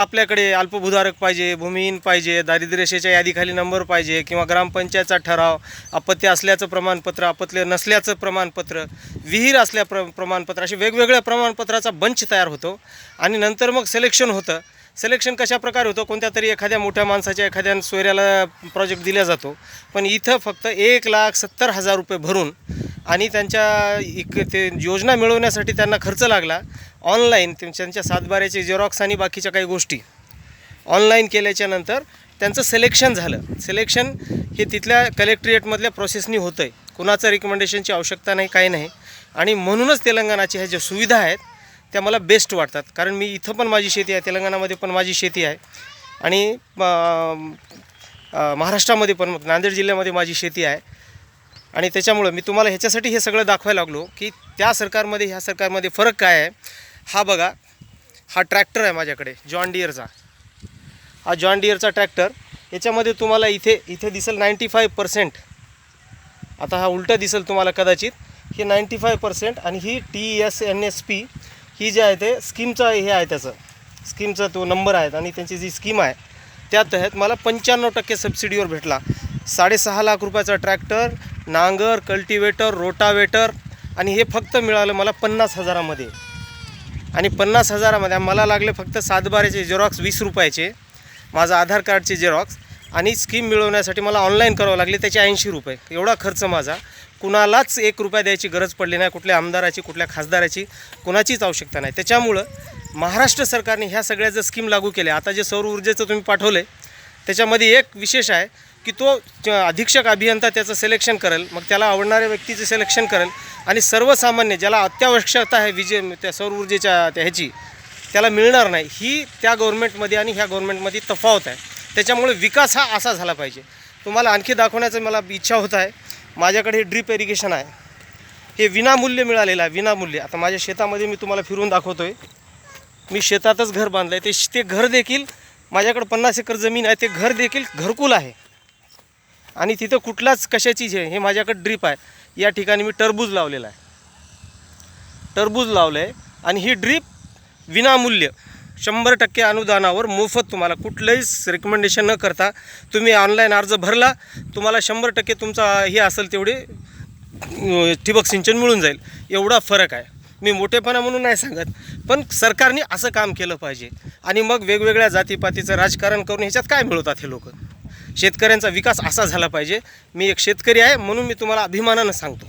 आपल्याकडे अल्पभूधारक पाहिजे, भूमिहीन पाहिजे, दारिद्र्य रेषेच्या यादीखाली नंबर पाहिजे किंवा ग्रामपंचायतचा ठराव, अपत्य असल्याचं प्रमाणपत्र, अपत्य नसल्याचं प्रमाणपत्र, विहीर असल्या प्रमाणपत्र, असे वेगवेगळ्या प्रमाणपत्राचा बंच तयार होतो आणि नंतर मग सिलेक्शन होतं. सिलेक्शन कशा प्रकारे होतं, कोणत्या तरी एखाद्या मोठ्या माणसाच्या एखाद्या सोयऱ्याला प्रोजेक्ट दिला जातो. पण इथं फक्त 1,70,000 रुपये भरून आणि त्यांच्या ते योजना मिळवण्यासाठी त्यांना खर्च लागला. ऑनलाईन त्यांच्या सातबाऱ्याचे झेरॉक्स आणि बाकीच्या काही गोष्टी ऑनलाईन केल्याच्यानंतर त्यांचं सिलेक्शन झालं. सिलेक्शन हे तिथल्या कलेक्ट्रेटमधल्या प्रोसेसनी होतं आहे. कुणाचं रिकमेंडेशनची आवश्यकता नाही, काही नाही. आणि म्हणूनच तेलंगणाच्या ह्या ज्या सुविधा आहेत त्या मला बेस्ट वाटतात. कारण मी इथं पण माझी शेती आहे, तेलंगणामध्ये पण माझी शेती आहे आणि महाराष्ट्रामध्ये पण नांदेड जिल्ह्यामध्ये माझी शेती आहे. आणि त्याच्यामुळं मी तुम्हाला ह्याच्यासाठी हे सगळं दाखवायला लागलो की त्या सरकारमध्ये ह्या सरकारमध्ये फरक काय आहे. हा बघा, हा ट्रॅक्टर आहे माझ्याकडे जॉन डिअरचा. हा जॉन डिअरचा ट्रॅक्टर, याच्यामध्ये तुम्हाला इथे दिसेल 95%. आता हा उलटा दिसेल तुम्हाला कदाचित. हे 95% आणि ही TSNSP ही जी आहे ते स्कीमचा हे आहे, त्याचं स्कीमचा तो नंबर आहे आणि त्यांची जी स्कीम आहे त्या तहत मला 95% सबसिडीवर भेटला. 6.5 लाख रुपयाचा ट्रॅक्टर, नांगर, कल्टिवेटर, रोटावेटर आणि हे फक्त मिळालं मला 50,000मध्ये. आणि 50,000मध्ये मला लागले फक्त सातबाऱ्याचे झेरॉक्स 20 रुपयाचे, माझं आधार कार्डचे झेरॉक्स आणि स्कीम मिळवण्यासाठी मला ऑनलाईन करावं लागले त्याचे 80 रुपये. एवढा खर्च माझा. कुणालाच 1 रुपया द्यायची गरज पडली नाही, कुठल्या आमदाराची, कुठल्या खासदाराची, कुणाचीच आवश्यकता नाही. त्याच्यामुळं महाराष्ट्र सरकारने ह्या सगळ्या जर स्कीम लागू केल्या. आता जे सौर ऊर्जेचं तुम्ही पाठवलं त्याच्यामध्ये एक विशेष आहे की तो अधीक्षक अभियंता त्याचं सिलेक्शन करेल, मग त्याला आवडणाऱ्या व्यक्तीचं सिलेक्शन करेल आणि सर्वसामान्य ज्याला अत्यावश्यकता आहे त्या सौर ऊर्जेच्या ह्याची, त्याला मिळणार नाही. ही त्या गव्हर्नमेंटमध्ये आणि ह्या गव्हर्नमेंटमध्ये तफावत आहे. त्याच्यामुळे विकास हा असा झाला पाहिजे. तुम्हाला आणखी दाखवण्याचं मला इच्छा होत आहे. माझ्याकडे हे ड्रीप इरिगेशन आहे, हे विनामूल्य मिळालेलं आहे, विनामूल्य. आता माझ्या शेतामध्ये मी तुम्हाला फिरून दाखवतो आहे. मी शेतातच घर बांधलं आहे. ते घर देखील माझ्याकडं 50 एकर जमीन आहे. ते घर देखील घरकुल आहे आणि तिथं कुठलाच कशाची हे माझ्याकडे ड्रीप आहे. या ठिकाणी मी टरबूज लावलेलं आहे, टरबूज लावलं आहे आणि ही ड्रीप विनामूल्य 100% अनुदानावर मोफत, तुम्हाला कुठलंही रिकमेंडेशन न करता तुम्ही ऑनलाईन अर्ज भरला, तुम्हाला 100% तुमचा हे असेल तेवढे ठिबक सिंचन मिळून जाईल. एवढा फरक आहे. मी मोठेपणा म्हणून नाही सांगत, पण सरकारने असं काम केलं पाहिजे. आणि मग वेगवेगळ्या जातीपातीचं राजकारण करून ह्याच्यात काय मिळवतात हे लोक. शेतकऱ्यांचा विकास असा झाला पाहिजे. मी एक शेतकरी आहे म्हणून मी तुम्हाला अभिमानानं सांगतो.